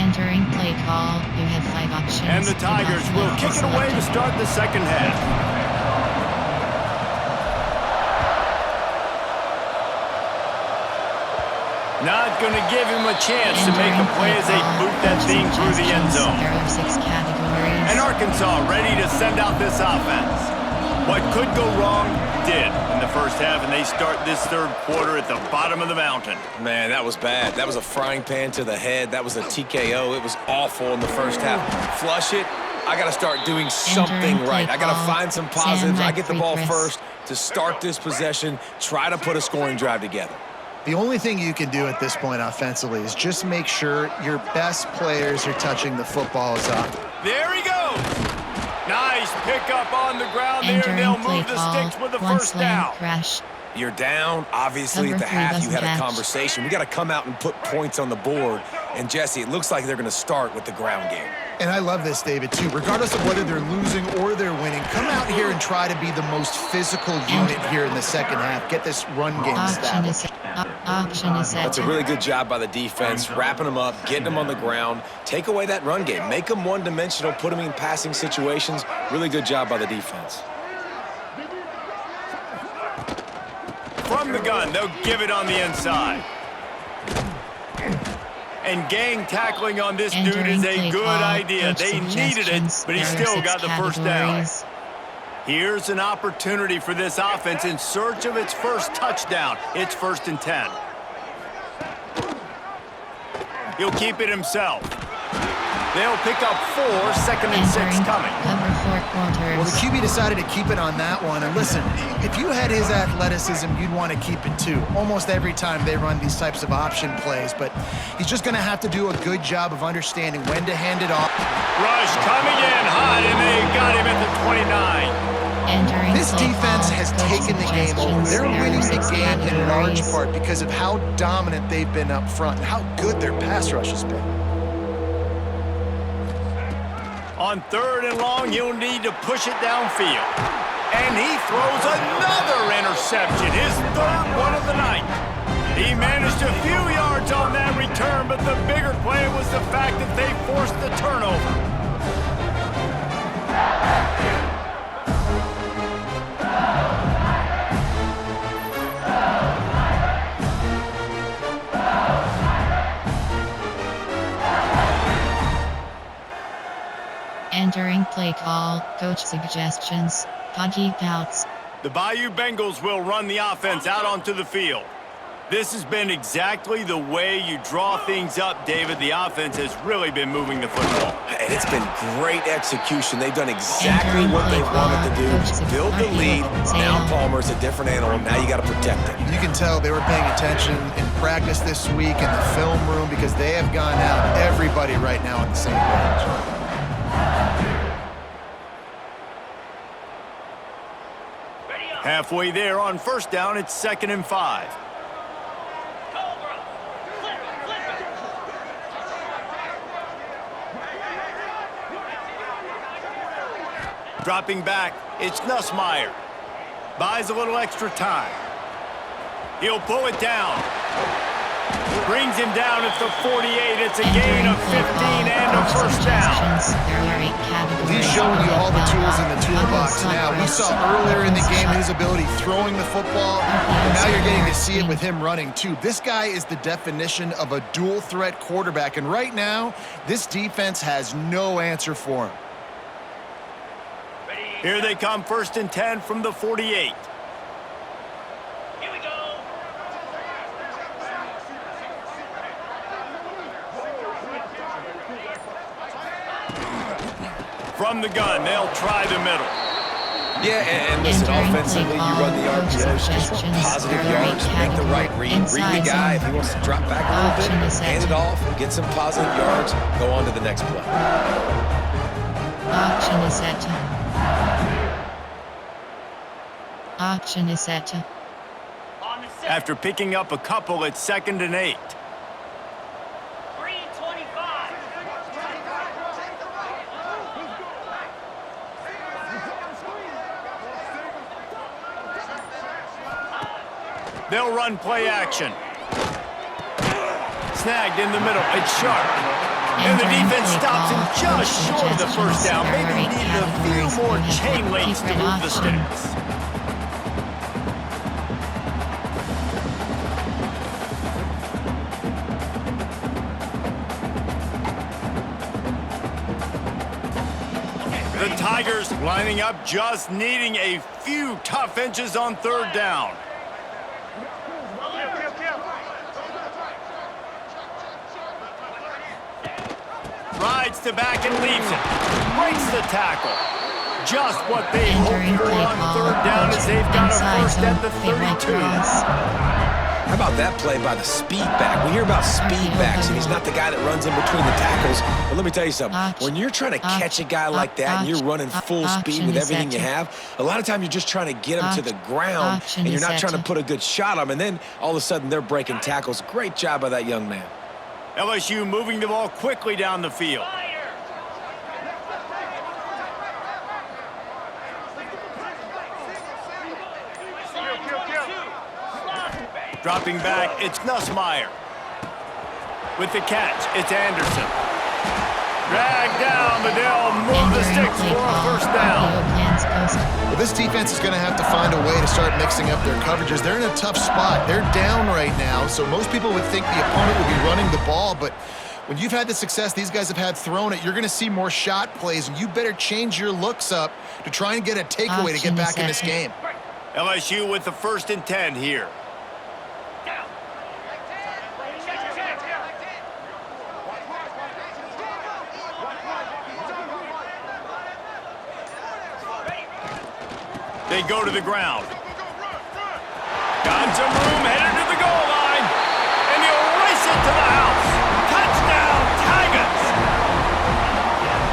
Entering play call, you have 5 options. And the Tigers will kick it away to start the second half. Not going to give him a chance to make a play as they boot that thing through the end zone. There are 6 categories. And Arkansas ready to send out this offense. What could go wrong did in the first half, and they start this third quarter at the bottom of the mountain. Man, that was bad. That was a frying pan to the head. That was a TKO. It was awful in the first half. Flush it. I got to start doing something right. I got to find some positives. I get the ball first to start this possession, try to put a scoring drive together. The only thing you can do at this point offensively is just make sure your best players are touching the football as up. There he goes. Nice pickup on the ground there, and they'll move the sticks with the first down. Crash. You're down. Obviously, at the half, you had a conversation. We got to come out and put points on the board. And, Jesse, it looks like they're going to start with the ground game. And I love this, David, too. Regardless of whether they're losing or they're winning, come out here and try to be the most physical unit here in the second half. Get this run game established. That's a really good job by the defense, wrapping them up, getting them on the ground. Take away that run game. Make them one-dimensional, put them in passing situations. Really good job by the defense. From the gun, they'll give it on the inside. And gang tackling on this dude is a good idea. They needed it, but he still got the first down. Here's an opportunity for this offense in search of its first touchdown. It's 1st and 10. He'll keep it himself. They'll pick up 4, 2nd and 6 coming. Well, the QB decided to keep it on that one. And listen, if you had his athleticism, you'd want to keep it too. Almost every time they run these types of option plays. But he's just going to have to do a good job of understanding when to hand it off. Rush coming in hot, and they got him at the 29. This defense has taken the game over. They're winning the game in large part because of how dominant they've been up front and how good their pass rush has been. On 3rd and long, he'll need to push it downfield. And he throws another interception, his 3rd one of the night. He managed a few yards on that return, but the bigger play was the fact that they forced the turnover. Entering play call, coach suggestions, hockey bouts. The Bayou Bengals will run the offense out onto the field. This has been exactly the way you draw things up, David. The offense has really been moving the football. And it's been great execution. They've done exactly what they wanted to do. Build the lead. Now Palmer's a different animal. Now you got to protect him. You can tell they were paying attention in practice this week in the film room because they have gone out, everybody right now on the same page. Halfway there on 1st down, it's 2nd and 5. Dropping back, it's Nussmeier. Buys a little extra time. He'll pull it down. Brings him down at the 48. It's a gain of 15 and a 1st down. He's showing you all the tools in the toolbox now. We saw earlier in the game his ability throwing the football, and now you're getting to see it with him running too. This guy is the definition of a dual threat quarterback, and right now, this defense has no answer for him. Here they come, 1st and 10 from the 48. From the gun, they'll try the middle. Yeah, and listen, offensively, you run the RPOs, just want positive yards, make the right read the guy. If he wants to drop back a little bit, hand it off, get some positive yards, go on to the next play. Auction is set. Auction is set. After picking up a couple, it's 2nd and 8. They'll run play action. Snagged in the middle. It's Sharp. And the defense stops him just short of the first down. Maybe he needed a few more chain links to move the sticks. The Tigers lining up, just needing a few tough inches on third down. Rides to back and leaves it. Breaks the tackle. Just what they hoped for on third down as they've got a first at the 32. How about that play by the speed back? We hear about speed backs, and he's not the guy that runs in between the tackles. But let me tell you something. When you're trying to catch a guy like that and you're running full speed with everything you have, a lot of times you're just trying to get him to the ground, and you're not trying to put a good shot on him. And then all of a sudden they're breaking tackles. Great job by that young man. LSU moving the ball quickly down the field. Dropping back, it's Nussmeier. With the catch, it's Anderson. Drag down, but they'll move the sticks for a first down. Well, this defense is going to have to find a way to start mixing up their coverages. They're in a tough spot. They're down right now, so most people would think the opponent would be running the ball, but when you've had the success these guys have had throwing it, you're going to see more shot plays, and you better change your looks up to try and get a takeaway to get back in this game. LSU with the 1st and 10 here. They go to the ground. Got some room, headed to the goal line. And he'll race it to the house. Touchdown, Tigers!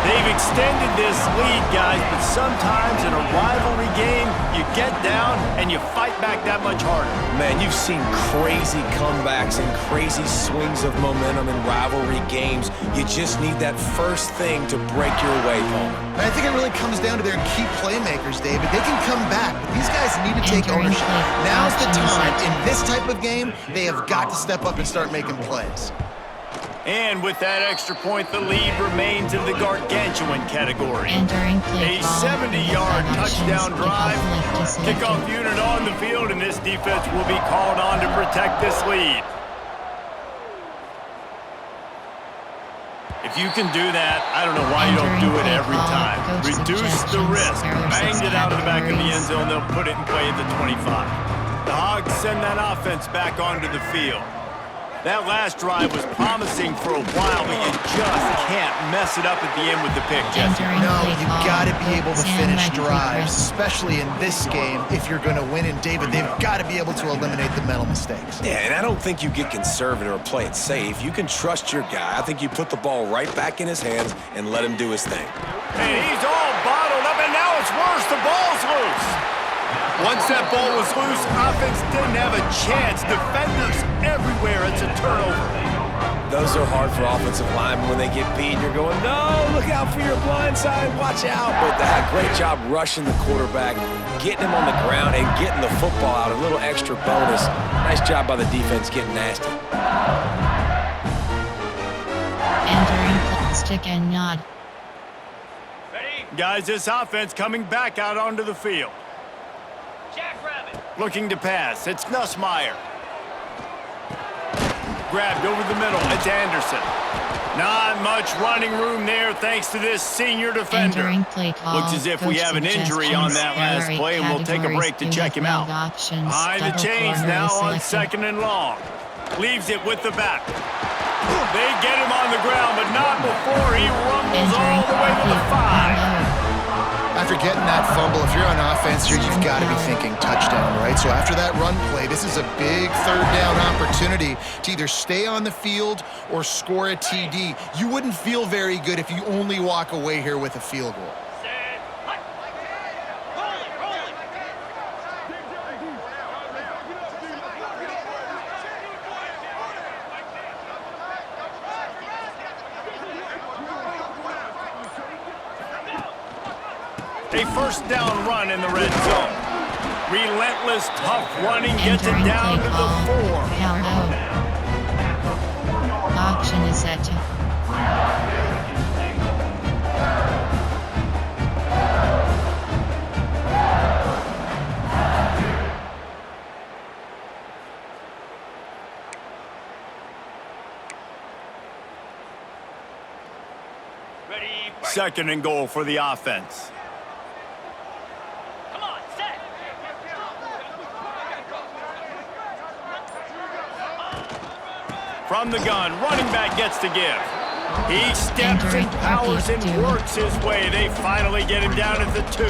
They've extended this lead, guys, but sometimes in a rivalry game, you get down and you fight back that much harder. Man, you've seen crazy comebacks and crazy swings of momentum in rivalry games. You just need that first thing to break your way, Paul. I think it really comes down to their key playmakers, David. They can come back, but these guys need to take ownership. Now's the time. In this type of game, they have got to step up and start making plays. And with that extra point, the lead remains in the gargantuan category. A 70-yard touchdown drive. Kickoff unit on the field, and this defense will be called on to protect this lead. If you can do that, I don't know why you don't do it every time. Reduce the risk. Banged it out of the back of the end zone. They'll put it in play at the 25. The Hogs send that offense back onto the field. That last drive was promising for a while, but you just can't mess it up at the end with the pick, Jesse. No, you've got to be able to finish drives, especially in this game if you're going to win. And, David, they've got to be able to eliminate the mental mistakes. Yeah, and I don't think you get conservative or play it safe. You can trust your guy. I think you put the ball right back in his hands and let him do his thing. And he's all bottled up, and now it's worse. The ball's loose. Once that ball was loose, offense didn't have a chance. Defenders everywhere. It's a turnover. Those are hard for offensive linemen when they get beat. You're going, no, look out for your blind side. Watch out. But they had a great job rushing the quarterback, getting him on the ground, and getting the football out. A little extra bonus. Nice job by the defense getting nasty. Entering stick and nod. Guys, this offense coming back out onto the field. Looking to pass. It's Nussmeier. Grabbed over the middle. It's Anderson. Not much running room there thanks to this senior defender. Looks as if we have an injury on that last play, and we'll take a break to check him out. Behind the chains now on 2nd and long. Leaves it with the back. They get him on the ground, but not before he rumbles all the way to the 5. After getting that fumble, if you're on offense here, you've got to be thinking touchdown, right? So after that run play, this is a big third down opportunity to either stay on the field or score a TD. You wouldn't feel very good if you only walk away here with a field goal. A first down run in the red zone. Relentless, tough running gets it down to the 4. Auction is set. Second and goal for the offense. Come on, set. From the gun, running back gets to give. He steps and powers and works his way. They finally get him down at the 2.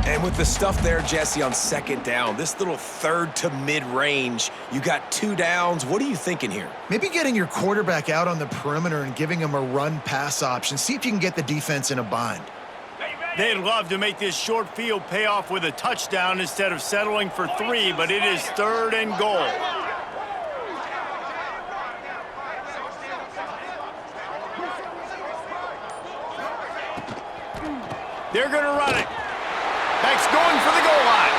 And with the stuff there, Jesse, on second down, this little third to mid-range, you got 2 downs. What are you thinking here? Maybe getting your quarterback out on the perimeter and giving him a run-pass option. See if you can get the defense in a bind. They'd love to make this short field pay off with a touchdown instead of settling for 3, but it is third and goal. They're going to run it. Back's going for the goal line.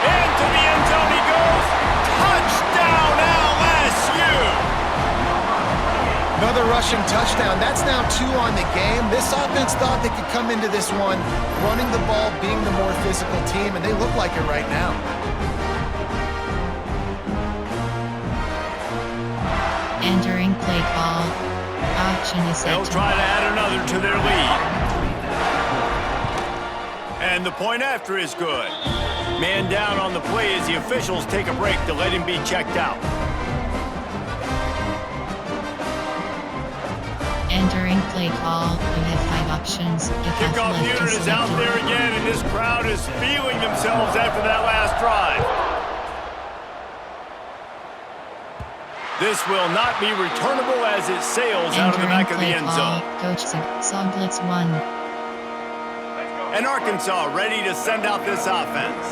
Into the end zone he goes. Touchdown, LSU! Another rushing touchdown. That's now 2 on the game. This offense thought they could come into this one running the ball, being the more physical team, and they look like it right now. Entering play call. Option is set. They'll try to add another to their lead. And the point after is good. Man down on the play as the officials take a break to let him be checked out. Entering play call. You have 5 options. Kickoff unit is out there again, and this crowd is feeling themselves after that last drive. This will not be returnable as it sails out of the back of the end zone. Coach saw blitz 1. And Arkansas ready to send out this offense.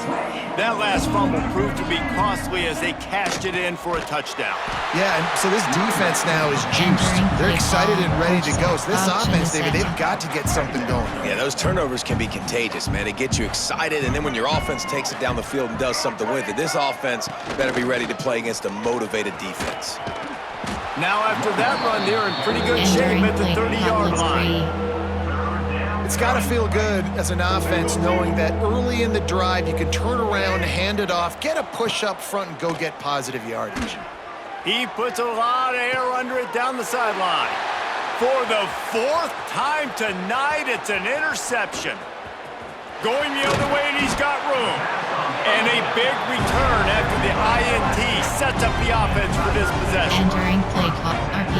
That last fumble proved to be costly as they cashed it in for a touchdown. Yeah, and so this defense now is juiced. They're excited and ready to go. So this offense, David, they've got to get something going. Yeah, those turnovers can be contagious, man. It gets you excited, and then when your offense takes it down the field and does something with it, this offense better be ready to play against a motivated defense. Now after that run, they're in pretty good shape at the 30-yard line. It's got to feel good as an offense knowing that early in the drive you can turn around, hand it off, get a push up front, and go get positive yardage. He puts a lot of air under it down the sideline. For the 4th time tonight, it's an interception. Going the other way, and he's got room. And a big return after the INT sets up the offense for this possession. Entering play call.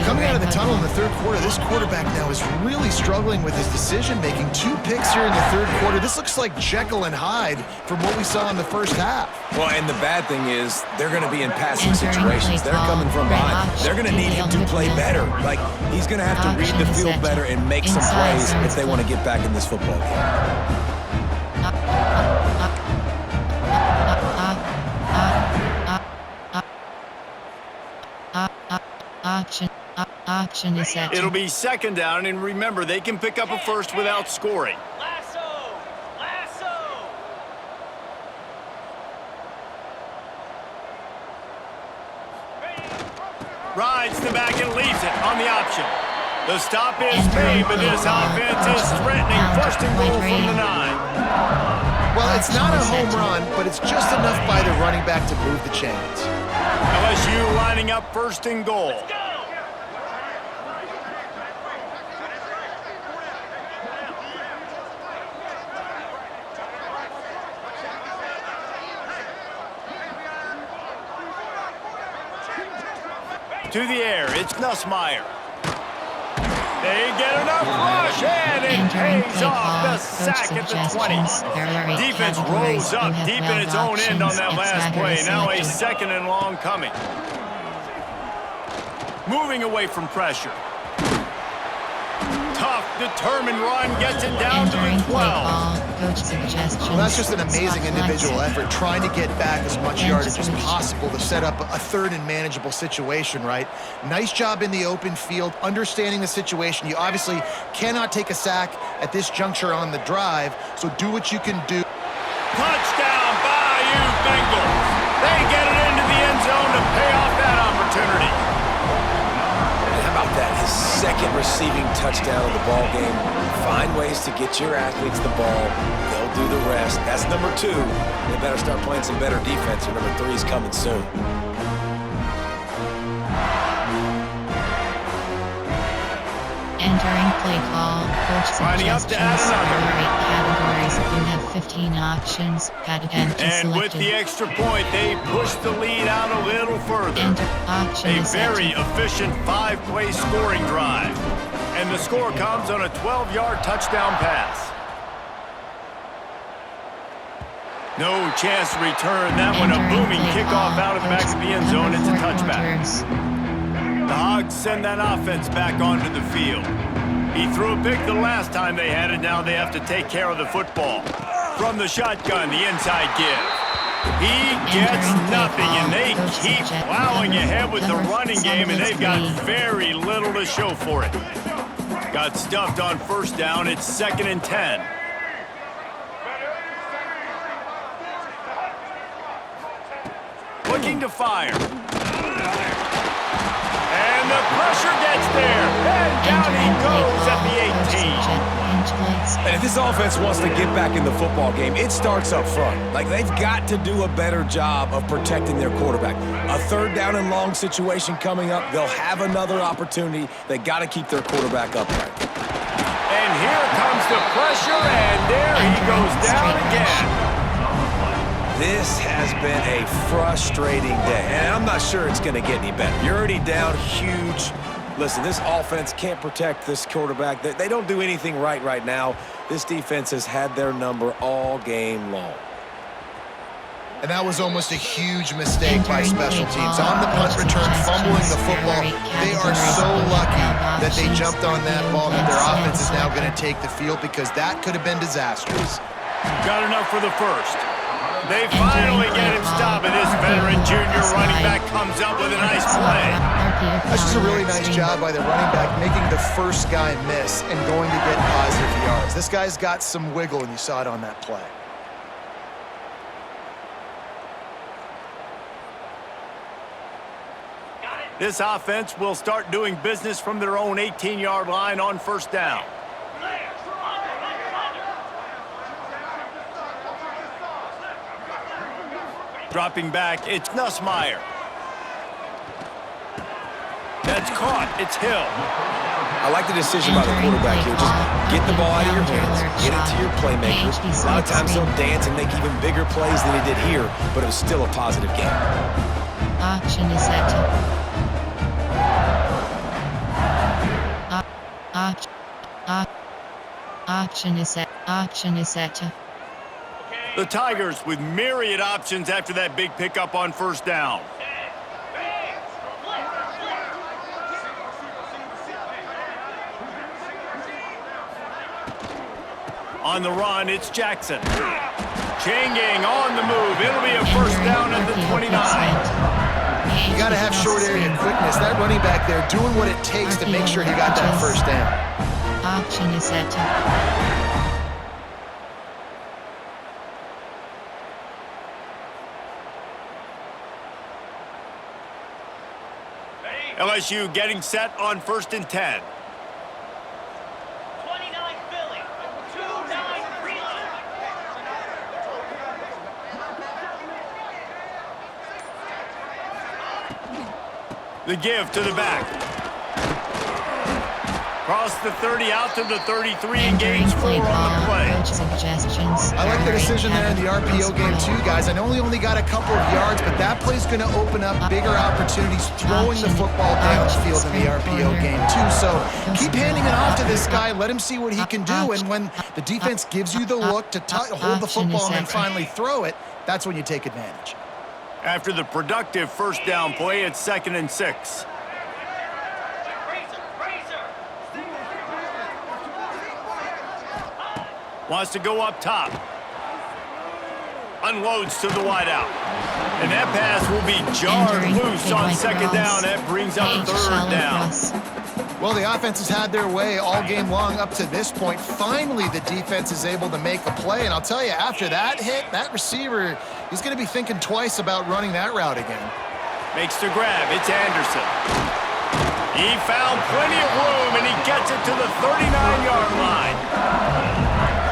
Coming out of the tunnel in the third quarter, this quarterback now is really struggling with his decision-making. 2 picks here in the third quarter. This looks like Jekyll and Hyde from what we saw in the first half. Well, and the bad thing is they're going to be in passing situations. They're coming from behind. They're going to need him to play better. Like, he's going to have to read the field better and make some plays if they want to get back in this football game. Option is set. It'll be second down, and remember, they can pick up a first without scoring. Lasso! Rides the back and leaves it on the option. The stop is made, but this offense is threatening first and goal from the 9. Well, it's not a home run, but it's just enough by the running back to move the chains. LSU lining up first and goal. To the air, it's Nussmeier. They get enough rush, and it pays off the sack at the 20. Defense rolls up deep in its own end on that last play. Now a second and long coming. Moving away from pressure. Tough, determined run gets it down to the 12. Well, that's just an amazing individual effort, trying to get back as much yardage as possible to set up a third and manageable situation, right? Nice job in the open field, understanding the situation. You obviously cannot take a sack at this juncture on the drive, so do what you can do. Touchdown, Bayou Bengals. They get it into the end zone to pay off that opportunity. How about that? His second receiving touchdown of the ball game. Find ways to get your athletes the ball. They'll do the rest. That's number 2. They better start playing some better defense, or number 3 is coming soon. Entering play call. Coach Lining up to add suggestions. another. There are 8 categories. You have 15 options. Padded empty And with selected. the extra point, they push the lead out a little further. Enter option A is very set efficient 5-play scoring drive. And the score comes on a 12-yard touchdown pass. No chance to return that one. A Entering booming play kickoff call. out of the back of the end Number zone. It's a 4 touchback. pointers. The Hogs send that offense back onto the field. He threw a pick the last time they had it. Now they have to take care of the football. From the shotgun, the inside give. He gets nothing, and they keep plowing ahead with the running game, and they've got very little to show for it. Got stuffed on first down. It's 2nd and 10. Looking to fire. And the pressure gets there. And down he goes at the 18. And if this offense wants to get back in the football game, it starts up front. Like, they've got to do a better job of protecting their quarterback. A 3rd down and long situation coming up. They'll have another opportunity. They got to keep their quarterback upright. And here comes the pressure, and there he goes down again. This has been a frustrating day, and I'm not sure it's going to get any better. You're already down huge. Listen, this offense can't protect this quarterback. They don't do anything right now. This defense has had their number all game long. And that was almost a huge mistake by special teams. On the punt return, fumbling the football. They are so lucky that they jumped on that ball, that their offense is now going to take the field, because that could have been disastrous. Got enough for the first. They finally get him stopped, and this veteran junior running back comes up with a nice play. That's just a really nice job by the running back, making the first guy miss and going to get positive yards. This guy's got some wiggle, and you saw it on that play. This offense will start doing business from their own 18-yard line on first down. Dropping back, it's Nussmeier. That's caught. It's Hill. I like the decision by the quarterback here. Just get the ball out of your hands, get it to your playmakers. A lot of times he'll dance and make even bigger plays than he did here, but it was still a positive game. Option is set. Option is set. Option is set. The Tigers with myriad options after that big pickup on first down. On the run, it's Jackson. Chain gang on the move. It'll be a first down at the 29. You got to have short area quickness. That running back there doing what it takes to make sure he got that first down. Option is set. LSU getting set on 1st and 10. 29 Philly, 29 Freeland. The give to the back. Cross the 30 out to the 33 and gains 4 on the play. I like the decision there in the RPO game too, guys. I know he only got a couple of yards, but that play's going to open up bigger opportunities throwing the football downfield in the RPO game too. So keep handing it off to this guy. Let him see what he can do. And when the defense gives you the look to hold the football and then finally throw it, that's when you take advantage. After the productive first down play, it's 2nd and 6. Wants to go up top. Unloads to the wideout. And that pass will be jarred loose on 2nd down. That brings up 3rd down. Well, the offense has had their way all game long up to this point. Finally, the defense is able to make a play. And I'll tell you, after that hit, that receiver, he's going to be thinking twice about running that route again. Makes the grab. It's Anderson. He found plenty of room, and he gets it to the 39-yard line.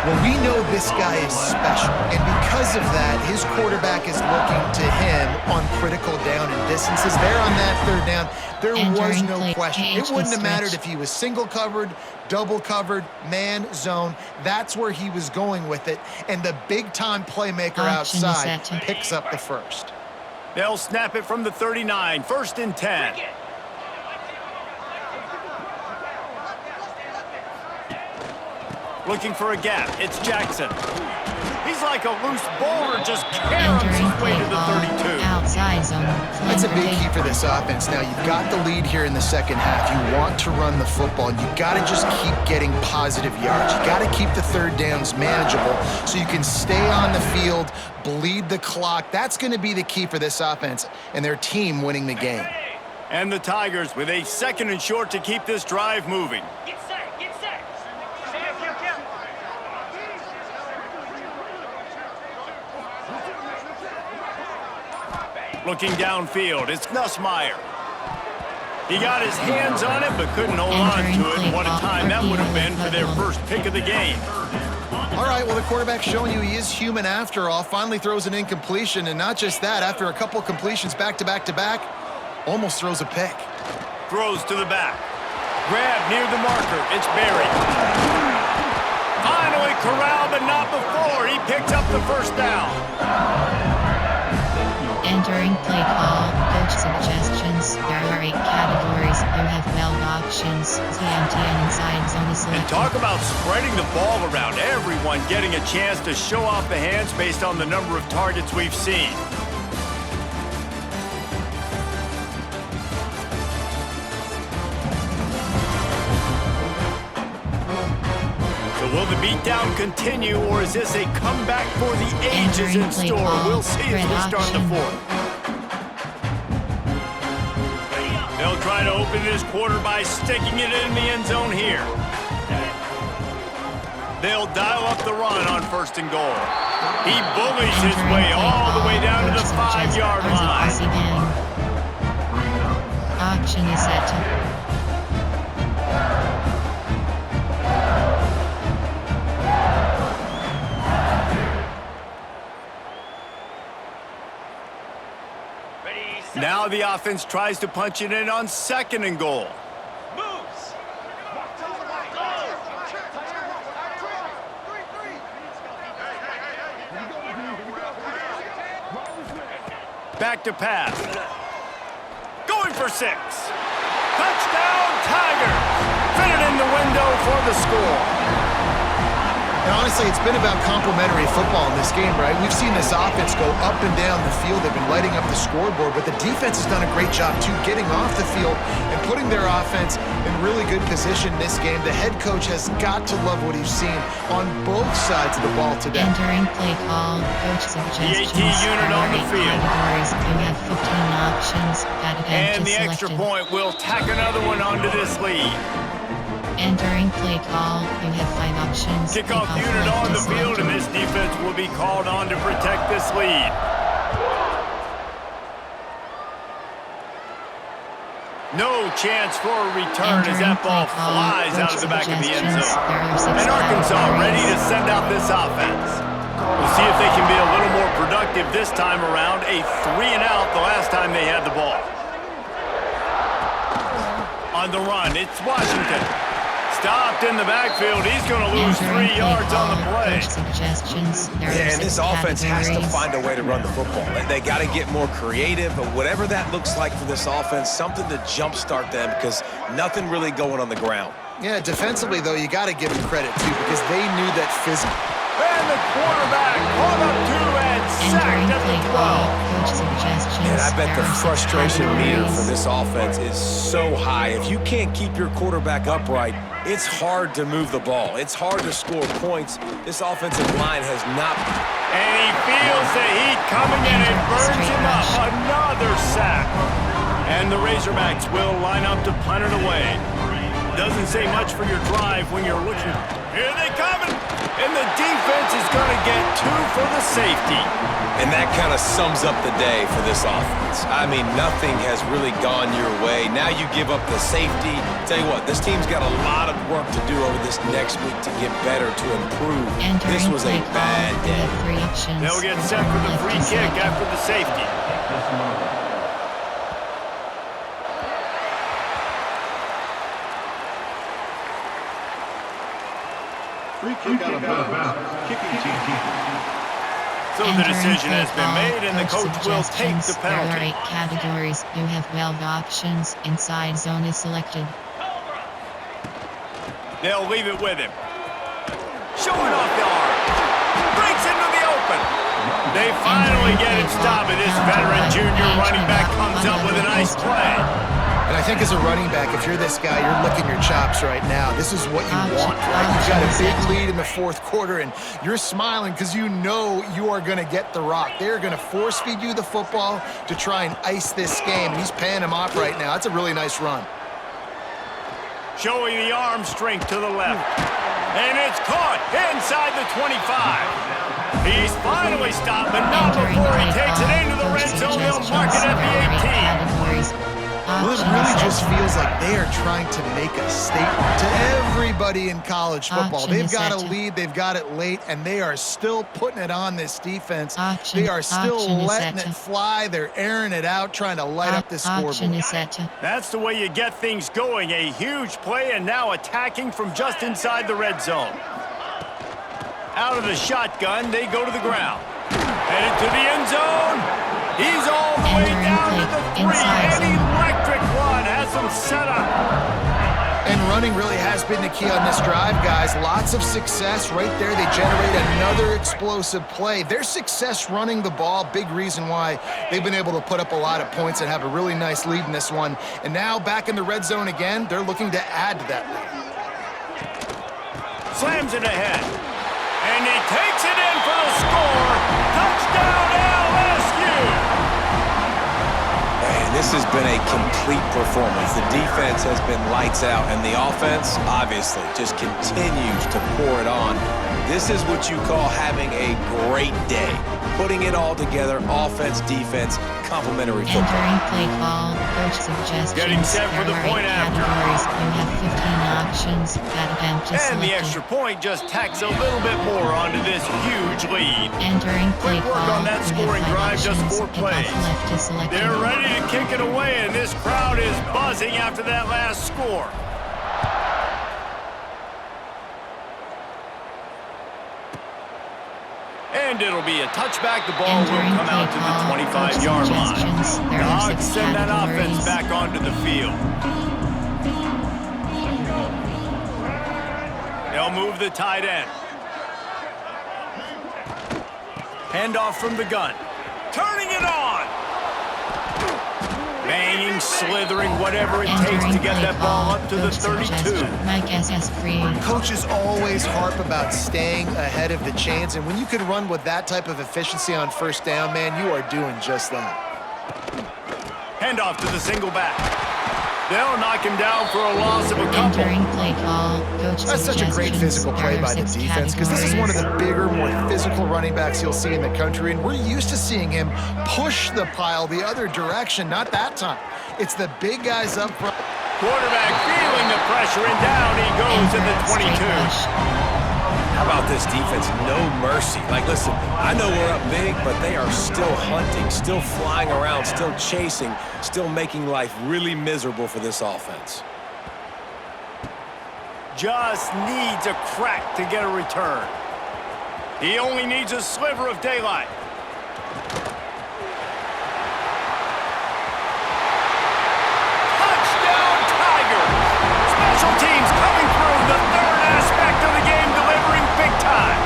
Well, we know this guy is special, and because of that, his quarterback is looking to him on critical down and distances. There on that third down, there was no question. It wouldn't have mattered if he was single covered, double covered, man, zone. That's where he was going with it, and the big-time playmaker outside picks up the first. They'll snap it from the 39, 1st and 10. Looking for a gap. It's Jackson. He's like a loose boulder, just caroms his way to the 32. Outside zone. That's a big key for this offense. Now, you've got the lead here in the second half. You want to run the football. You got to just keep getting positive yards. You got to keep the third downs manageable so you can stay on the field, bleed the clock. That's going to be the key for this offense and their team winning the game. And the Tigers with a 2nd and short to keep this drive moving. Get set, get set. Looking downfield, it's Nussmeier. He got his hands on it, but couldn't hold on to it. What a time that would have been for their first pick of the game. All right, well, the quarterback's showing you he is human after all. Finally throws an incompletion, and not just that, after a couple completions back-to-back-to-back, almost throws a pick. Throws to the back. Grab near the marker. It's Berry. Finally corralled, but not before. He picked up the first down. Entering play call, coach suggestions. There are 8 categories. You have 12 options. TMT and inside zone is selected. And talk about spreading the ball around. Everyone getting a chance to show off the hands based on the number of targets we've seen. Will the beatdown continue, or is this a comeback for the ages in store? We'll see as we start the 4th. They'll try to open this quarter by sticking it in the end zone here. They'll dial up the run on 1st and goal. He bullies his way all the way down to the 5-yard line. Auction is set to... Now the offense tries to punch it in on 2nd and goal. Moves. Back to pass. Going for 6. Touchdown, Tigers. Fit it in the window for the score. And honestly, it's been about complementary football in this game, right? We've seen this offense go up and down the field. They've been lighting up the scoreboard, but the defense has done a great job, too, getting off the field and putting their offense in really good position in this game. The head coach has got to love what he's seen on both sides of the ball today. Entering play call, coach suggestions. The AT unit on the field. Categories. You have 15 options. And the extra point will tack another one onto this lead. Entering play call, you have 5 options. Kickoff unit on the field, and this defense will be called on to protect this lead. No chance for a return as that ball flies out of the back of the end zone. And Arkansas ready to send out this offense. We'll see if they can be a little more productive this time around. A 3-and-out the last time they had the ball. On the run, it's Washington. Stopped in the backfield. He's going to lose 3 yards on the play. Yeah, and this offense has to find a way to run the football. They got to get more creative, but whatever that looks like for this offense, something to jumpstart them because nothing really going on the ground. Yeah, defensively, though, you got to give them credit, too, because they knew that physical. And the quarterback caught up to and sacked at the 12. And I bet the frustration meter for this offense is so high. If you can't keep your quarterback upright, it's hard to move the ball. It's hard to score points. This offensive line has not. And he feels the heat coming in and burns him up. Another sack. And the Razorbacks will line up to punt it away. The doesn't say much for your drive when you're looking. Here they come, and the defense is going to get 2 for the safety. And that kind of sums up the day for this offense. I mean, nothing has really gone your way. Now you give up the safety. Tell you what, this team's got a lot of work to do over this next week to get better, to improve. This was a bad day. They'll get set for the free kick after the safety. Free kick out of bounds. Kicking team. So the decision has been made, and the coach will take the penalty. There are 8 categories. You have 12 options. Inside zone is selected. They'll leave it with him. Showing off the arm. Breaks into the open. They finally get it stopped, and this veteran junior running back comes up with a nice play. And I think as a running back, if you're this guy, you're licking your chops right now. This is what you want, right? You've got a big lead in the 4th quarter, and you're smiling because you know you are going to get the rock. They're going to force feed you the football to try and ice this game. And he's paying him off right now. That's a really nice run. Showing the arm strength to the left. And it's caught inside the 25. He's finally stopped, but not before he takes it into the red zone. They'll mark it at the 18. Well, it really just feels like they are trying to make a statement to everybody in college football. They've got a lead, they've got it late, and they are still putting it on this defense. They are still letting it fly. They're airing it out, trying to light up this scoreboard. That's the way you get things going. A huge play, and now attacking from just inside the red zone. Out of the shotgun, they go to the ground. Headed to the end zone. He's all the way down to the 3. An electric run has him set up. And running really has been the key on this drive, guys. Lots of success right there. They generate another explosive play. Their success running the ball, big reason why they've been able to put up a lot of points and have a really nice lead in this one. And now back in the red zone again, they're looking to add to that lead. Slams it ahead. And he takes it in for the score. Touchdown, LSU! Man, this has been a complete performance. The defense has been lights out, and the offense, obviously, just continues to pour it on. This is what you call having a great day. Putting it all together, offense, defense, complementary football. Entering play call, coach suggestions. Getting set for the point after. You have 15 options. And the extra point just tacks a little bit more onto this huge lead. Entering play Quick work call. on that scoring drive, just 4 plays. They're ready to kick it away, and this crowd is buzzing after that last score. And it'll be a touchback. The ball will come out to the 25-yard line. The Hogs send that offense back onto the field. They'll move the tight end. Handoff from the gun. Turning it on. Banging, slithering, whatever it takes to get that ball up to the 32. Coaches always harp about staying ahead of the chains, and when you can run with that type of efficiency on first down, man, you are doing just that. Handoff to the single back. They'll knock him down for a loss of a couple. That's such a great physical play by the defense, because this is one of the bigger, more physical running backs you'll see in the country, and we're used to seeing him push the pile the other direction. Not that time. It's the big guys up front. Quarterback feeling the pressure, and down he goes at the 22. How about this defense? No mercy. Like, listen, I know we're up big, but they are still hunting, still flying around, still chasing, still making life really miserable for this offense. Just needs a crack to get a return. He only needs a sliver of daylight. Touchdown, Tigers! Special teams coming through, the third aspect of the game, delivering big time.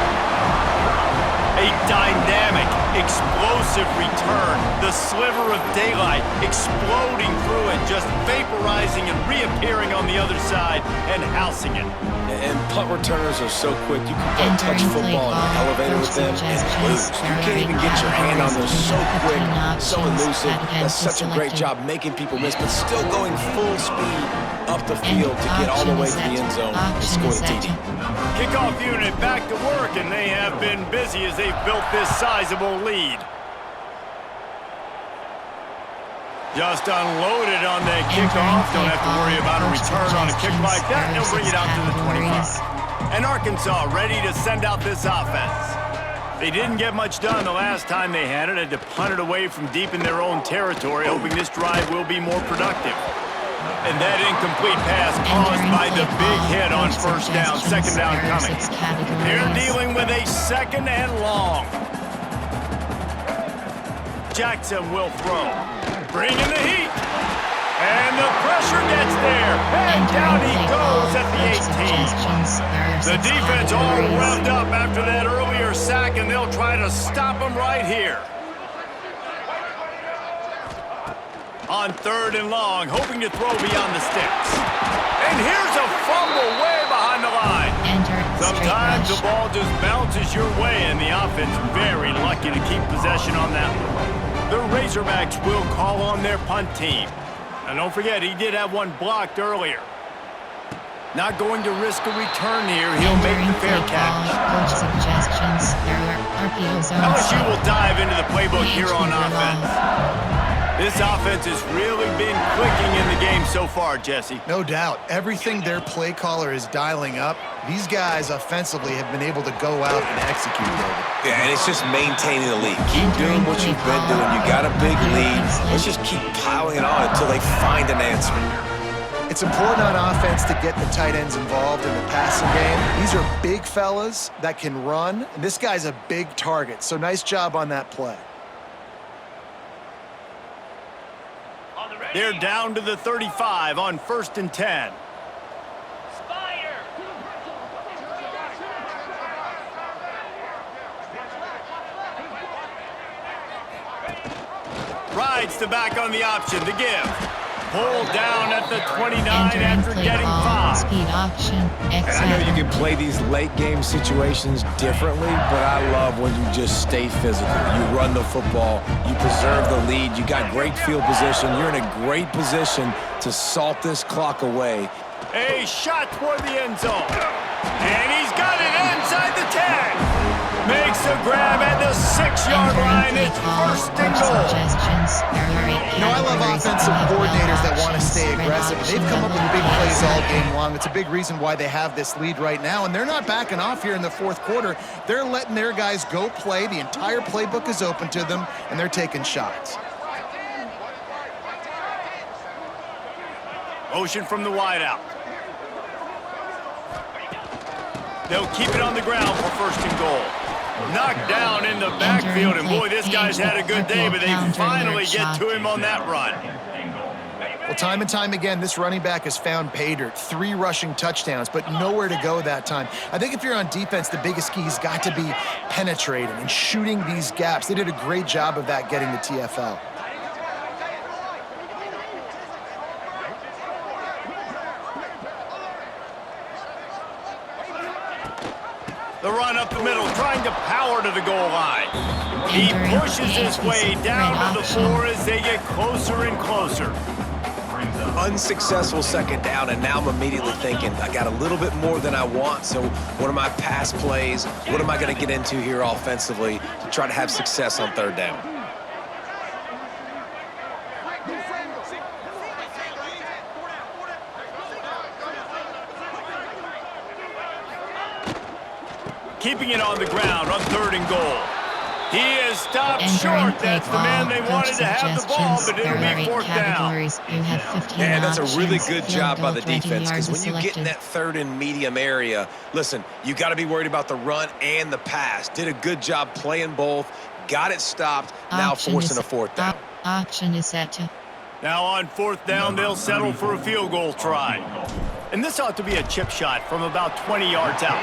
A dynamic, explosive return. The sliver of daylight, exploding through it, just vaporizing and reappearing on the other side and housing it. And punt returners are so quick. You can play touch football in an elevator with them and lose. You can't even get your hand on those so quick, so elusive. That's such a great job making people miss, but still going full speed up the field to get all the way to the end zone and score the TD. Kickoff unit back to work, and they have been busy as they've built this sizable lead. Just unloaded on that kickoff. Don't have to worry about a return on a kick like that. They'll bring it out to the 25. And Arkansas ready to send out this offense. They didn't get much done the last time they had it. Had to punt it away from deep in their own territory, hoping this drive will be more productive. And that incomplete pass caused by the big hit on first down, second down coming. They're dealing with a second and long. Jackson will throw. Bring in the heat. And the pressure gets there. And down he goes at the 18. The defense all revved up after that earlier sack, and they'll try to stop him right here. On third and long, hoping to throw beyond the sticks. And here's a fumble way behind the line. Sometimes the ball just bounces your way, and the offense very lucky to keep possession on that one. The Razorbacks will call on their punt team. And don't forget, he did have one blocked earlier. Not going to risk a return here. He'll make the fair catch. LSU will dive into the playbook here on offense. This offense has really been clicking in the game so far, Jesse. No doubt. Everything their play caller is dialing up, these guys offensively have been able to go out and execute, David. Yeah, and it's just maintaining the lead. Keep doing what you've been doing. You got a big lead. Let's just keep piling it on until they find an answer. It's important on offense to get the tight ends involved in the passing game. These are big fellas that can run. And this guy's a big target, so nice job on that play. They're down to the 35 on 1st and 10. Spire. Rides the back on the option to give. Pulled down at the 29 after getting 5. Speed option. And I know you can play these late game situations differently, but I love when you just stay physical. You run the football, you preserve the lead, you got great field position, you're in a great position to salt this clock away. A shot toward the end zone. And he's got it inside the 10. Makes a grab at the 6-yard line. It's 1st and goal. You know, I love offensive coordinators that want to stay aggressive. They've come up with big plays all game long. It's a big reason why they have this lead right now, and they're not backing off here in the 4th quarter. They're letting their guys go play. The entire playbook is open to them, and they're taking shots. Motion from the wideout. They'll keep it on the ground for 1st and goal. Knocked down in the backfield, and boy, this guy's had a good day, but they finally get to him on that run. Well, time and time again, this running back has found pay dirt. 3 rushing touchdowns, but nowhere to go that time. I think if you're on defense, the biggest key has got to be penetrating and shooting these gaps. They did a great job of that getting the TFL. The run up the middle, trying to power to the goal line. He pushes his way down to the 4 as they get closer and closer. Unsuccessful 2nd down, and now I'm immediately thinking, I got a little bit more than I want, so what are my pass plays? What am I going to get into here offensively to try to have success on 3rd down? Keeping it on the ground on 3rd and goal. He is stopped short. That's the man they wanted to have the ball, but it'll be 4th down. Yeah, that's a really good job by the defense, because when you get in that 3rd and medium area, listen, you got to be worried about the run and the pass. Did a good job playing both, got it stopped, now forcing a 4th down. Option is set to. Now on 4th down, they'll settle for a field goal try. And this ought to be a chip shot from about 20 yards out.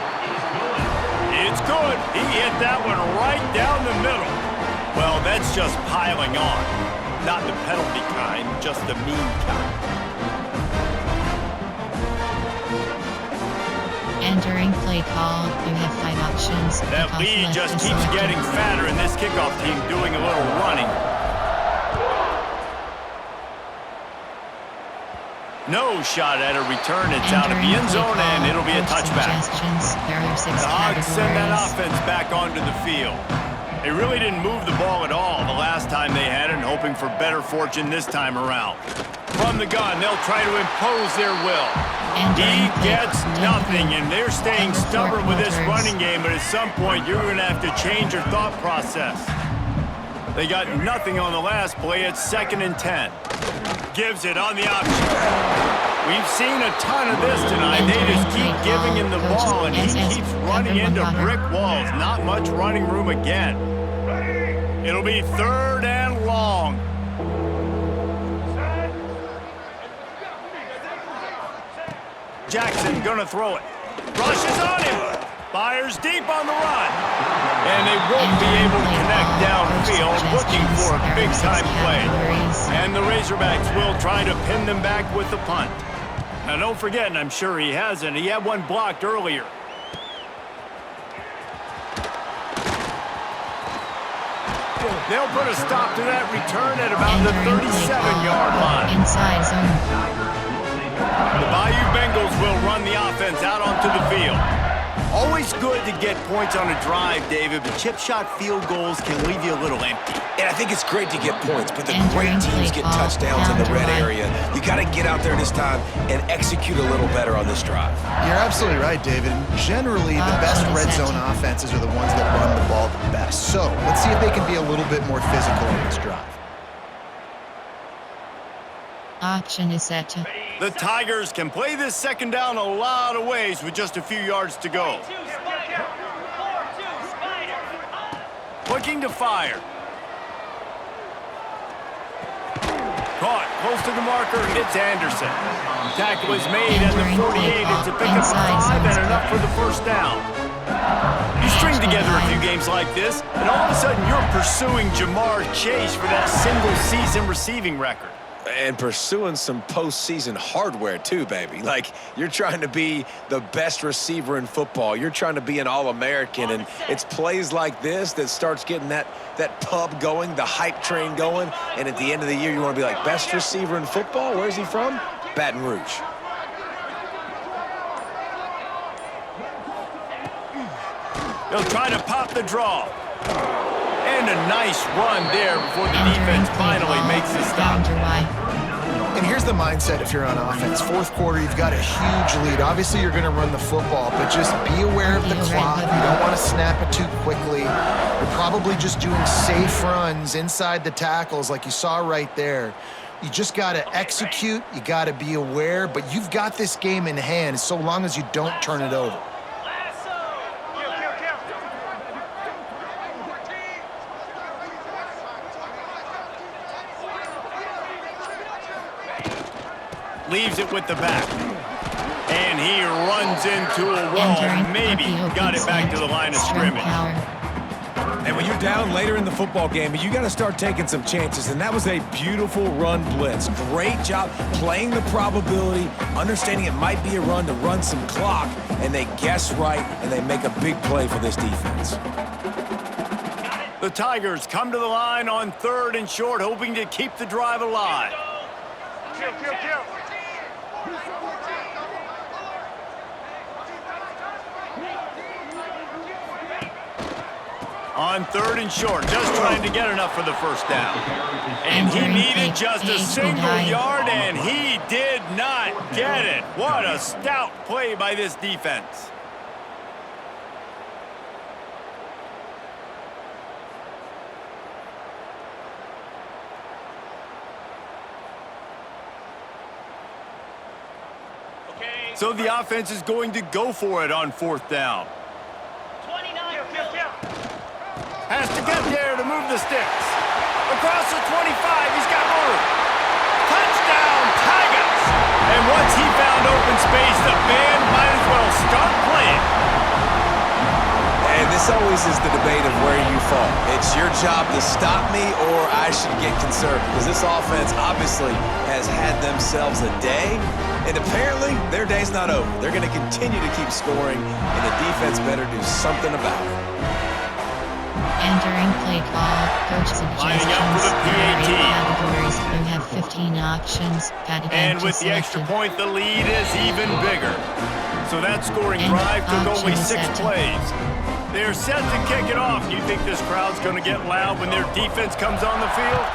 It's good. He hit that one right down the middle. Well, that's just piling on. Not the penalty kind, just the mean kind. Entering play call, you have 5 options. That lead just keeps getting fatter, and this kickoff team doing a little running. No shot at a return. It's out of the end zone, and it'll be a touchback. The Hogs send that offense back onto the field. They really didn't move the ball at all the last time they had it, and hoping for better fortune this time around. From the gun, they'll try to impose their will. He gets nothing, and they're staying stubborn with this running game, but at some point, you're going to have to change your thought process. They got nothing on the last play. It's 2nd and 10. Gives it on the option. We've seen a ton of this tonight. They just keep giving him the ball, and he keeps running into brick walls. Not much running room again. It'll be 3rd and long. Jackson gonna throw it. Rushes on him. Fires deep on the run. And they won't be able to connect downfield, looking for a big-time play. And the Razorbacks will try to pin them back with the punt. Now, don't forget, and I'm sure he hasn't, he had one blocked earlier. They'll put a stop to that return at about the 37-yard line. Inside zone. The Bayou Bengals will run the offense out onto the field. Always good to get points on a drive, David, but chip shot field goals can leave you a little empty. And I think it's great to get points, but the great teams get touchdowns in the red area. You got to get out there this time and execute a little better on this drive. You're absolutely right, David. Generally, the best red zone offenses are the ones that run the ball the best. So let's see if they can be a little bit more physical in this drive. Option is set. The Tigers can play this 2nd down a lot of ways with just a few yards to go. Looking to fire. Caught close to the marker. It's Anderson. Tackle is made at the 48. It's a pickup of 5 and enough for the 1st down. You string together a few games like this, and all of a sudden you're pursuing Jamar Chase for that single-season receiving record. And pursuing some postseason hardware too, baby. Like, you're trying to be the best receiver in football. You're trying to be an All-American, and it's plays like this that starts getting that pub going, the hype train going, and at the end of the year, you want to be like, best receiver in football? Where's he from? Baton Rouge. They'll try to pop the draw. And a nice run there before the defense finally makes the stop. And here's the mindset if you're on offense. 4th quarter, you've got a huge lead. Obviously, you're going to run the football, but just be aware of the clock. You don't want to snap it too quickly. You're probably just doing safe runs inside the tackles like you saw right there. You just got to execute. You got to be aware, but you've got this game in hand so long as you don't turn it over. Leaves it with the back. And he runs into a wall. Maybe got it back to the line of scrimmage. And when you're down later in the football game, you got to start taking some chances. And that was a beautiful run blitz. Great job playing the probability, understanding it might be a run to run some clock, and they guess right, and they make a big play for this defense. The Tigers come to the line on 3rd and short, hoping to keep the drive alive. On 3rd and short, just trying to get enough for the 1st down. And he needed just a single yard, and he did not get it. What a stout play by this defense. So the offense is going to go for it on 4th down. Has to get there to move the sticks. Across the 25, he's got room. Touchdown, Tigers! And once he found open space, the band might as well start playing. And this This always is the debate of where you fall. It's your job to stop me or I should get conservative because this offense obviously has had themselves a day, and apparently their day's not over. They're going to continue to keep scoring, and the defense better do something about it. Entering play call, coach suggestions. Lining up for the PAT. Categories. You have 15 options. And with the extra point, the lead is even bigger. So that scoring drive took only 6 plays. They're set to kick it off. You think this crowd's going to get loud when their defense comes on the field?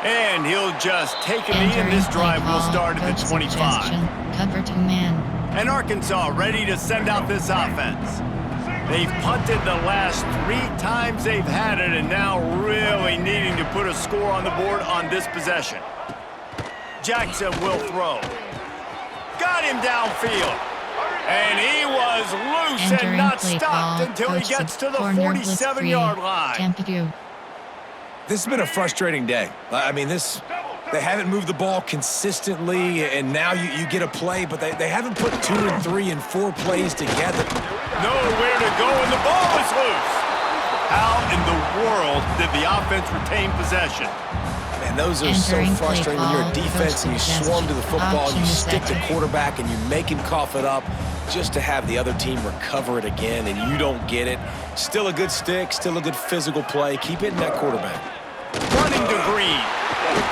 And he'll just take a knee, and this drive will start at the 25. Cover 2 man. And Arkansas ready to send out this offense. They've punted the last 3 times they've had it, and now really needing to put a score on the board on this possession. Jackson will throw. Got him downfield. And he was loose and not stopped until he gets to the 47-yard line. This has been a frustrating day. I mean, they haven't moved the ball consistently, and now you get a play, but they haven't put 2 and 3 and 4 plays together. Nowhere to go, and the ball is loose. How in the world did the offense retain possession? Man, those are so frustrating when you're a defense and you swarm to the football and you stick the quarterback and you make him cough it up just to have the other team recover it again, and you don't get it. Still a good stick, still a good physical play. Keep hitting that quarterback. Running to Green.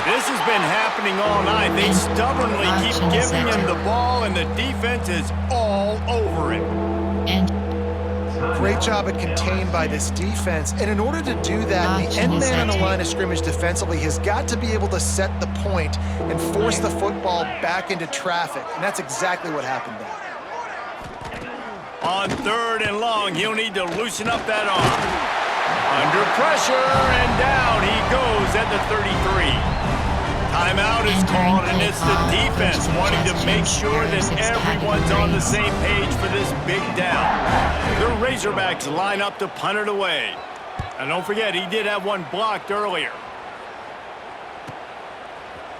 This has been happening all night. They stubbornly keep giving him the ball, and the defense is all over it. Great job at contained by this defense. And in order to do that, the end man on the line of scrimmage defensively has got to be able to set the point and force the football back into traffic. And that's exactly what happened there. On 3rd and long, he'll need to loosen up that arm. Under pressure, and down he goes at the 33. Timeout is called, and it's the defense wanting to make sure that everyone's on the same page for this big down. The Razorbacks line up to punt it away. And don't forget, he did have one blocked earlier.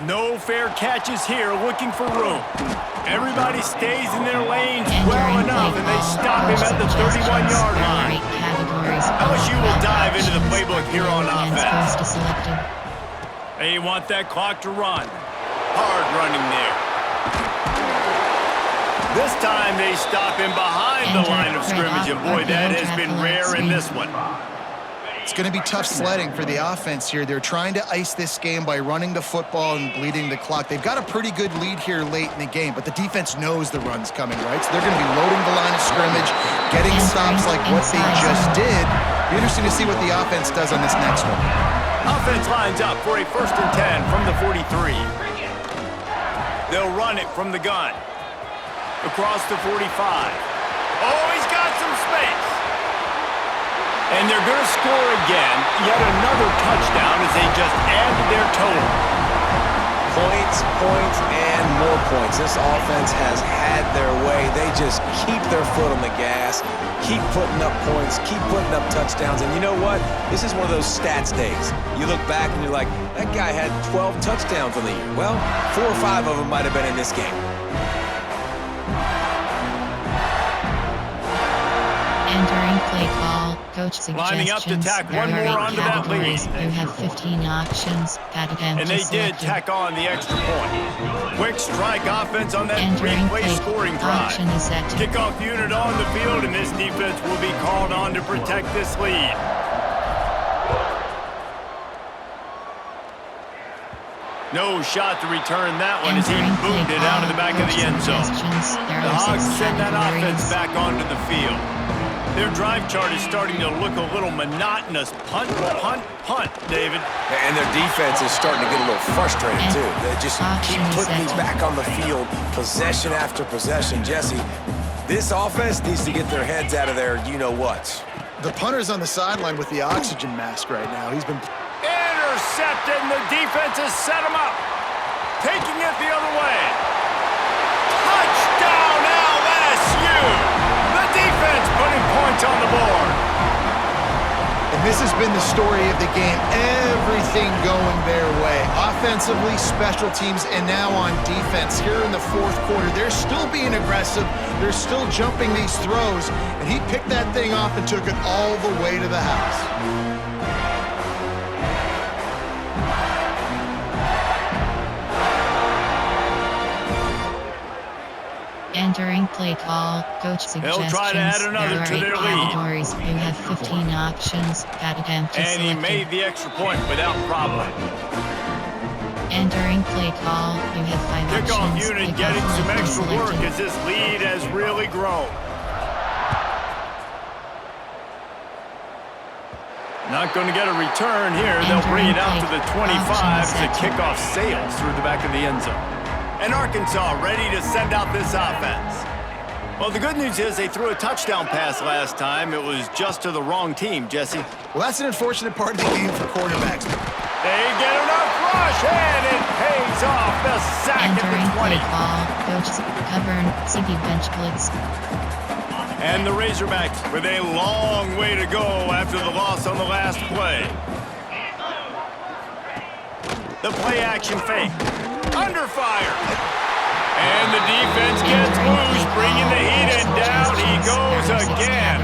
No fair catches here, looking for room. Everybody stays in their lanes well enough, and they stop him at the 31-yard line. LSU will dive into the playbook here on offense. They want that clock to run. Hard running there. This time they stop him behind the line of scrimmage, and boy, that has been rare in this one. It's going to be tough sledding for the offense here. They're trying to ice this game by running the football and bleeding the clock. They've got a pretty good lead here late in the game, but the defense knows the run's coming, right? So they're going to be loading the line of scrimmage, getting stops like what they just did. Be interesting to see what the offense does on this next one. Offense lines up for a 1st and 10 from the 43. They'll run it from the gun. Across the 45. Oh, he's got some space. And they're going to score again. Yet another touchdown as they just add to their total. Points, points, and more points. This offense has had their way. They just keep their foot on the gas, keep putting up points, keep putting up touchdowns. And you know what? This is one of those stats days. You look back and you're like, that guy had 12 touchdowns on the year. Well, 4 or 5 of them might have been in this game. Entering play call, coach suggestions. Lining up to tack one more onto that lead. You have 15 options. And they did tack on the extra point. Quick strike offense on that 3-play scoring drive. Kickoff unit on the field, and this defense will be called on to protect this lead. No shot to return that one as he booted it out of the back of the end zone. The Hogs send that offense back onto the field. Their drive chart is starting to look a little monotonous. Punt, punt, punt, David. And their defense is starting to get a little frustrated, too. They just keep putting these back on the field, possession after possession. Jesse, this offense needs to get their heads out of their you-know-whats. The punter's on the sideline with the oxygen mask right now. He's been... Intercepted, and the defense has set him up. Taking it the other way. Touchdown, LSU! The defense putting points on the board. And And this has been the story of the game. Everything going their way. Offensively, special teams, and now on defense. Here in the fourth quarter, they're still being aggressive. They're still jumping these throws. And he picked that thing off and took it all the way to the house. Entering play call, coach suggestions. They'll try to add another to their lead. Categories. You have 15 options. Padded empty And he selected. made the extra point without problem. Entering play call, you have 5 Kickoff options. unit Kickoff getting some left extra work selected. as this lead has really grown. Not going to get a return here. They'll bring it out to the 25 as the kickoff sails through the back of the end zone. And Arkansas ready to send out this offense. Well, the good news is they threw a touchdown pass last time. It was just to the wrong team, Jesse. Well, that's an unfortunate part of the game for quarterbacks. They get enough rush, and it pays off. The sack at Entering the 20. play call, coach Govern, CD bench blitz. And the Razorbacks with a long way to go after the loss on the last play. The play action fake. Under fire. And the defense gets loose, bringing the heat, and down he goes again.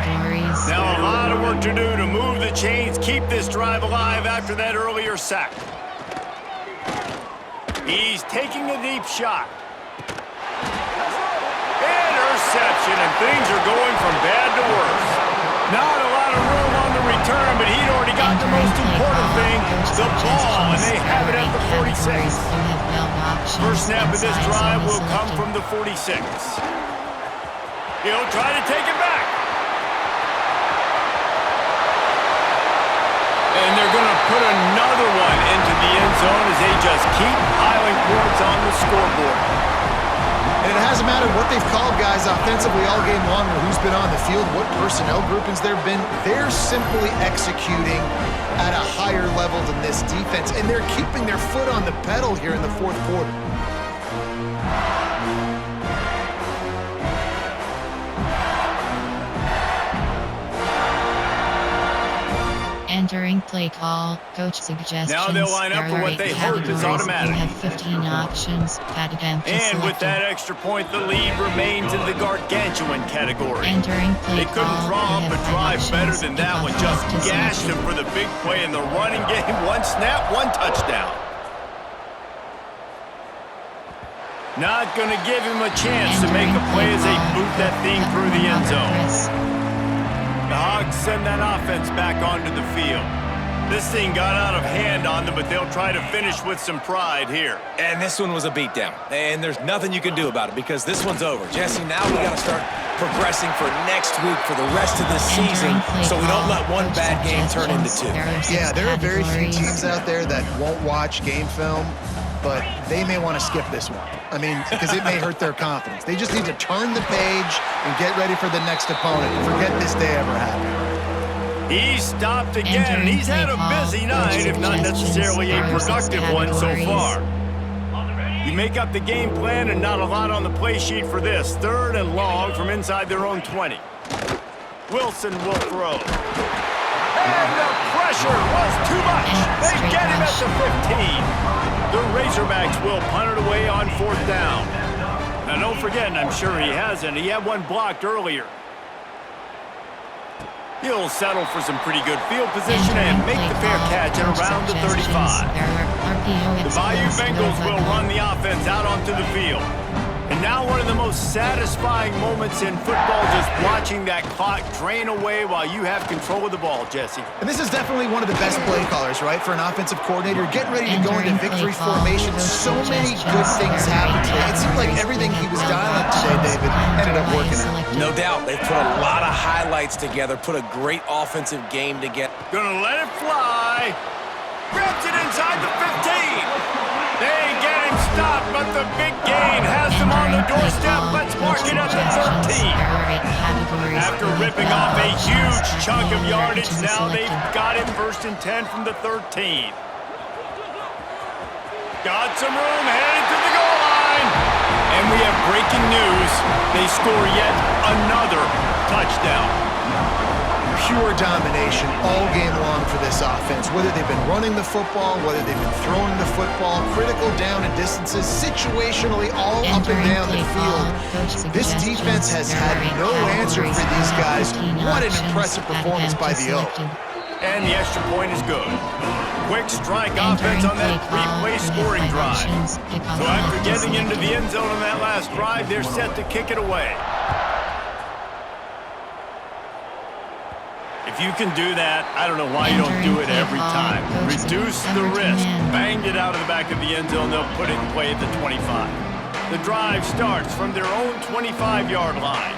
Now a lot of work to do to move the chains, keep this drive alive after that earlier sack. He's taking a deep shot. Interception, and things are going from bad to worse. Not a lot of room on the return, but he'd already got the most important thing, the ball, and they have it at the 46. First snap of this drive will come from the 46. He'll try to take it back. And they're going to put another one into the end zone as they just keep piling points on the scoreboard. And it hasn't mattered what they've called guys offensively all game long or who's been on the field, what personnel groupings there have been. They're simply executing at a higher level than this defense, and they're keeping their foot on the pedal here in the fourth quarter. Entering play call, coach suggestions. Now they'll line up for what they hope is automatic. You have 15 options. Padded empty And selected. with that extra point, the lead remains in the gargantuan category. Entering play They couldn't call, draw you up a have 5 drive better options. than that one. Kickoff Just left to gashed selected. him for the big play in the running game. One snap, one touchdown. Not going to give him a chance to make a play as they boot that thing through the end zone. The Hogs send that offense back onto the field. This thing got out of hand on them, but they'll try to finish with some pride here. And this one was a beatdown. And there's nothing you can do about it because this one's over. Jesse, now we got to start progressing for next week for the rest of the season so we don't let one bad game turn into 2. Yeah, there are very few teams out there that won't watch game film, but they may want to skip this one. I mean, because it may hurt their confidence. They just need to turn the page and get ready for the next opponent and forget this day ever happened. He's stopped again, and he's had a busy night, if not necessarily a productive one so far. You make up the game plan and not a lot on the play sheet for this. 3rd and long from inside their own 20. Wilson will throw. And the pressure was too much. They get him at the 15. The Razorbacks will punt it away on 4th down. Now don't forget, and I'm sure he hasn't, he had one blocked earlier. He'll settle for some pretty good field position and make the fair catch at around the 35. The Bayou Bengals will run the offense out onto the field. And now one of the most satisfying moments in football, just watching that clock drain away while you have control of the ball, Jesse. And this is definitely one of the best play callers, right, for an offensive coordinator. Getting ready to go into victory formation. So many good things happened today. It seemed like everything he was dialing today, David, ended up working out. No doubt. They've put a lot of highlights together, put a great offensive game together. Gonna let it fly. Grabs it inside the 15. They get him stopped, but the big gain has them on the doorstep. Let's mark it at the 13. After ripping off a huge chunk of yardage, now they've got him 1st and 10 from the 13. Got some room, headed to the goal line. And we have breaking news. They score yet another touchdown. pure domination all game long for this offense. Whether they've been running the football, whether they've been throwing the football, critical down and distances, situationally all up and down the field. This defense has had no answer for these guys. What an impressive performance by the O. And the extra point is good. Quick strike offense on that three-play scoring drive. So after getting into the end zone on that last drive, they're set to kick it away. If you can do that, I don't know why you don't do it every time. Reduce the risk. Bang it out of the back of the end zone. They'll put it in play at the 25. The drive starts from their own 25-yard line.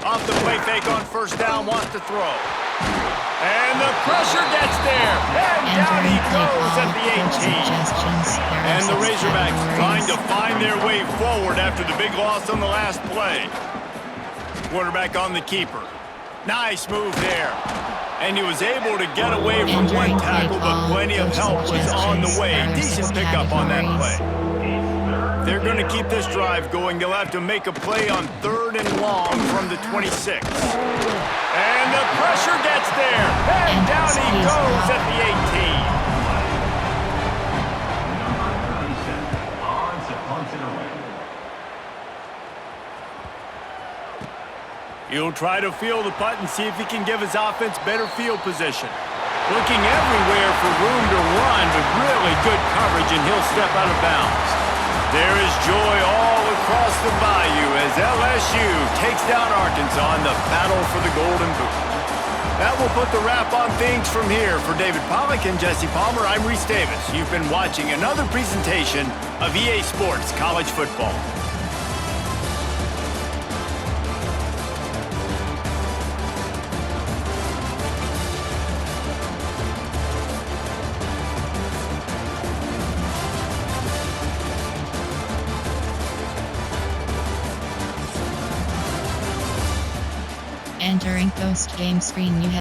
Off the play fake on first down, wants to throw. And the pressure gets there. And down he goes at the 18. And the Razorbacks trying to find their way forward after the big loss on the last play. Quarterback on the keeper. Nice move there. And he was able to get away from one tackle, but plenty of help was on the way. Decent pickup on that play. They're going to keep this drive going. They'll have to make a play on 3rd and long from the 26. And the pressure gets there. And down he goes at the 18. He'll try to field the punt and see if he can give his offense better field position. Looking everywhere for room to run, but really good coverage, and he'll step out of bounds. There is joy all across the bayou as LSU takes down Arkansas in the battle for the Golden Boot. That will put the wrap on things from here. For David Pollack and Jesse Palmer, I'm Reese Davis. You've been watching another presentation of EA Sports College Football. Entering post-game screen, you have